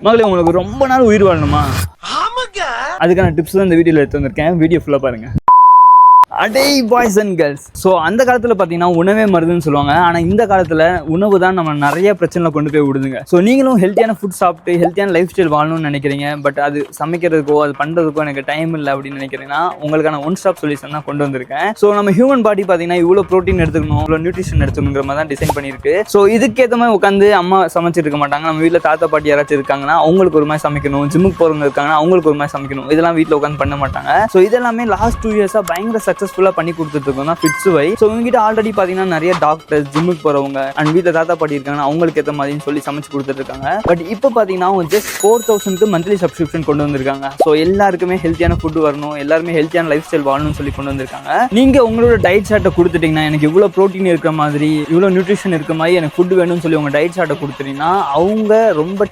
மகளே உங்களுக்கு ரொம்ப நாள் உயிர் வாழணுமா? அதுக்கான டிப்ஸ் தான் இந்த வீடியோல எடுத்து வந்திருக்கேன். வீடியோ ஃபுல்லா பாருங்க. அடே பாய்ஸ் அண்ட் கேர்ள்ஸ். ஸோ அந்த காலத்தில் பார்த்தீங்கன்னா உணவே மருந்துன்னு சொல்லுவாங்க. ஆனால் இந்த காலத்தில் உணவு தான் நம்ம நிறைய பிரச்சனை கொண்டு போய் விடுதுங்க. ஸோ நீங்களும் ஹெல்த்தியான ஃபுட் சாப்பிட்டு ஹெல்த்தியான லைஃப் ஸ்டைல் வாழணும்னு நினைக்கிறீங்க, பட் அது சமைக்கிறதுக்கோ அது பண்ணுறதுக்கோ எனக்கு டைம் இல்லை அப்படின்னு நினைக்கிறீங்கன்னா உங்களுக்கான ஒன் ஸ்டாப் சொல்யூஷன் தான் கொண்டு வந்திருக்கேன். ஸோ நம்ம ஹியூமன் பாடி பார்த்தீங்கன்னா இவ்வளோ ப்ரோட்டீன் எடுத்துக்கணும், இவ்வளோ நியூட்ரிஷன் எடுத்துக்கணுங்கிற மாதிரி தான் டிசைன் பண்ணியிருக்கு. ஸோ இதுக்கேற்ற மாதிரி உட்காந்து அம்மா சமைச்சிட்டு இருக்க மாட்டாங்க. நம்ம வீட்டில் தாத்தா பாட்டி யாராச்சும் இருக்காங்கன்னா அவங்களுக்கு ஒரு மாதிரி சமைக்கணும், ஜிம்முக்கு போகிறவங்க இருக்காங்கன்னா அவங்களுக்கு ஒரு மாதிரி சமைக்கணும், இதெல்லாம் வீட்டில் உட்காந்து பண்ண மாட்டாங்க. ஸோ இதெல்லாமே லாஸ்ட் 2 இயர்ஸாக பயங்கர சக்ஸஸ்ஃபுல்லாக பண்ணி கொடுத்துட்டு இருக்கோம் தான் ஃபிட்ஸுவை. ஸோ உங்ககிட்ட ஆல்ரெடி பார்த்தீங்கன்னா நிறைய டாக்டர்ஸ், ஜிம்முக்கு போகிறவங்க அண்ட் வீட்டில் தாத்தா பாட்டி இருக்காங்கன்னா அவங்களுக்கு ஏற்ற மாதிரின்னு சொல்லி சமைச்சு கொடுத்துட்டு இருக்காங்க. பட் இப்போ பார்த்தீங்கன்னா அவங்க ஜஸ்ட் 4000க்கு மந்த்லி சப்ஸ்கிரிப்ஷன் கொண்டு வந்திருக்காங்க. ஸோ எல்லாருக்குமே ஹெல்த்தியான ஃபுட் வரணும், எல்லாருமே ஹெல்த்தியான லைஃப் ஸ்டைல் வாழணும்னு சொல்லி கொண்டு வந்திருக்காங்க. நீங்க உங்களோட டயட் சார்ட்டை கொடுத்துட்டீங்கன்னா எனக்கு இவ்வளோ ப்ரோட்டீன் இருக்கிற மாதிரி, இவ்வளோ நியூட்ரிஷன் இருக்கிற மாதிரி எனக்கு ஃபுட் வேணும்னு சொல்லி உங்க டயட் சார்ட்டை கொடுத்துட்டீங்கன்னா அவங்க ரொம்ப